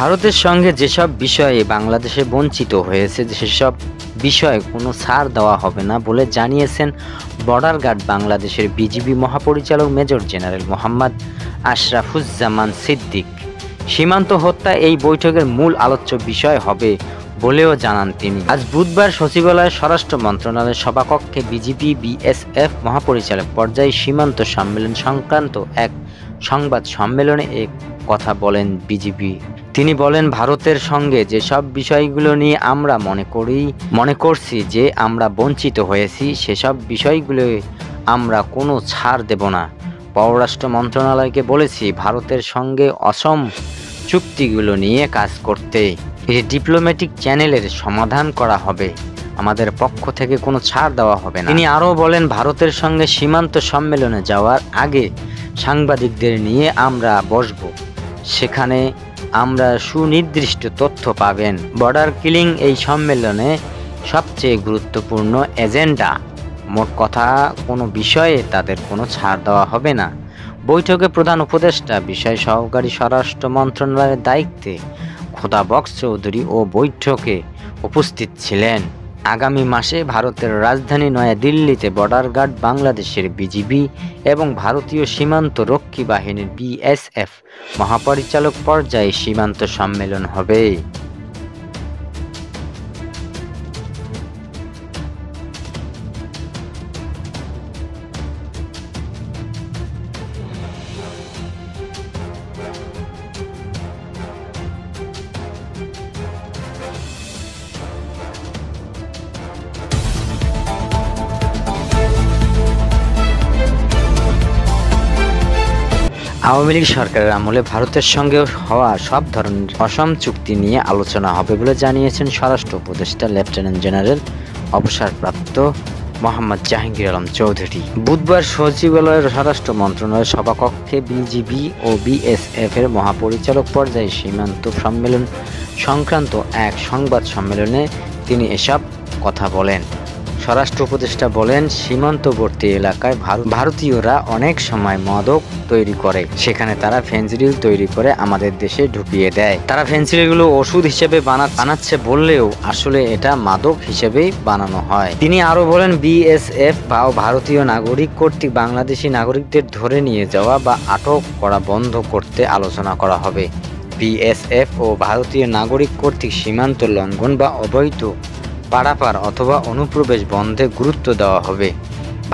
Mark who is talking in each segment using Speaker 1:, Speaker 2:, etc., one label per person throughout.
Speaker 1: ভারতের সঙ্গে যেসব বিষয়ে বাংলাদেশে বঞ্চিত হয়েছে সেসব বিষয়ে কোনো ছাড় দেওয়া হবে না বলে জানিয়েছেন বর্ডার গার্ড বাংলাদেশের বিজিবি মহাপরিচালক মেজর জেনারেল মোহাম্মদ আশরাফুজ্জামান সিদ্দিক। সীমান্ত হত্যা এই বৈঠকের মূল আলোচ্য বিষয় হবে বলেও জানান তিনি। আজ বুধবার সচিবালয়ের স্বরাষ্ট্র মন্ত্রণালয়ের সভাকক্ষে বিজিবি বিএসএফ মহাপরিচালক পর্যায়ে সীমান্ত সম্মেলন সংক্রান্ত এক সংবাদ সম্মেলনে এ কথা বলেন বিজিবি। তিনি বলেন, ভারতের সঙ্গে যেসব বিষয়গুলো নিয়ে আমরা মনে করছি যে আমরা বঞ্চিত হয়েছি সেসব বিষয়গুলো আমরা কোনো ছাড় দেব না। পররাষ্ট্র মন্ত্রণালয়কে বলেছি ভারতের সঙ্গে অসম চুক্তিগুলো নিয়ে কাজ করতে। এটি ডিপ্লোম্যাটিক চ্যানেলের সমাধান করা হবে, আমাদের পক্ষ থেকে কোনো ছাড় দেওয়া হবে না। তিনি আরও বলেন, ভারতের সঙ্গে সীমান্ত সম্মেলনে যাওয়ার আগে সাংবাদিকদের নিয়ে আমরা বসব, সেখানে আমরা সুনির্দিষ্ট তথ্য পাবেন। বর্ডার কিলিং এই সম্মেলনে সবচেয়ে গুরুত্বপূর্ণ এজেন্ডা। মোট কথা, কোনো বিষয়ে তাদের কোনো ছাড় দেওয়া হবে না। বৈঠকে প্রধান উপদেষ্টা বিষয় সহকারী স্বরাষ্ট্র মন্ত্রণালয়ের দায়িত্বে খোদাবক্স চৌধুরী ও বৈঠকে উপস্থিত ছিলেন। আগামী মাসে ভারতের রাজধানী নয়াদিল্লিতে বর্ডার গার্ড বাংলাদেশের বিজিবি এবং ভারতীয় সীমান্ত রক্ষী বাহিনীর বিএসএফ মহাপরিচালক পর্যায়ে সীমান্ত সম্মেলন হবে। আওয়ামী লীগ সরকারের আমলে ভারতের সঙ্গে হওয়া সব ধরনের অসম চুক্তি নিয়ে আলোচনা হবে বলে জানিয়েছেন স্বরাষ্ট্র উপদেষ্টা লেফটেন্যান্ট জেনারেল অবসরপ্রাপ্ত মোহাম্মদ জাহাঙ্গীর আলম চৌধুরী। বুধবার সচিবালয়ের স্বরাষ্ট্র মন্ত্রণালয়ের সভাকক্ষে বিজিবি ও বিএসএফ এর মহাপরিচালক পর্যায়ে সীমান্ত সম্মেলন সংক্রান্ত এক সংবাদ সম্মেলনে তিনি এসব কথা বলেন। স্বরাষ্ট্র উপদেষ্টা বলেন, সীমান্তবর্তী এলাকায় ভারতীয়রা অনেক সময় মাদক তৈরি করে, সেখানে তারা ফেনসিডিল তৈরি করে আমাদের দেশে ঢুকিয়ে দেয়। তারা ফেনসিডিলগুলো ওষুধ হিসেবে বানাচ্ছে বললেও আসলে এটা মাদক হিসেবেই বানানো হয়। তিনি আরও বলেন, বিএসএফ বা ভারতীয় নাগরিক কর্তৃক বাংলাদেশি নাগরিকদের ধরে নিয়ে যাওয়া বা আটক করা বন্ধ করতে আলোচনা করা হবে। বিএসএফ ও ভারতীয় নাগরিক কর্তৃক সীমান্ত লঙ্ঘন বা অবৈধ পারাপার অথবা অনুপ্রবেশ বন্ধে গুরুত্ব দেওয়া হবে।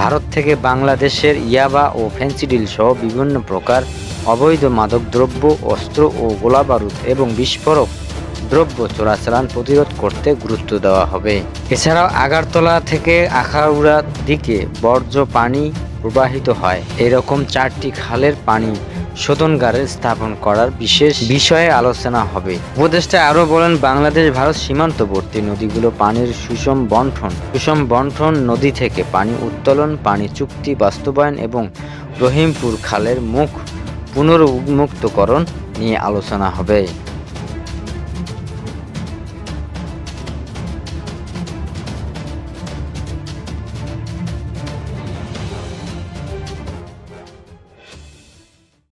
Speaker 1: ভারত থেকে বাংলাদেশের ইয়াবা ও ফেনসিডিল সহ বিভিন্ন প্রকার অবৈধ মাদকদ্রব্য, অস্ত্র ও গোলাবারুদ এবং বিস্ফোরক দ্রব্য চোরাচালান প্রতিরোধ করতে গুরুত্ব দেওয়া হবে। এছাড়াও আগারতলা থেকে আখাউড়ার দিকে বর্জ্য পানি প্রবাহিত হয় এরকম 4টি খালের পানি শোধনাগার স্থাপন করার বিশেষ বিষয়ে আলোচনা হবে। উপদেষ্টা আরও বলেন, বাংলাদেশ ভারত সীমান্তবর্তী নদীগুলো পানির সুষম বন্টন, নদী থেকে পানি উত্তোলন, পানি চুক্তি বাস্তবায়ন এবং রহিমপুর খালের মুখ পুনরুন্মুক্তকরণ নিয়ে আলোচনা হবে।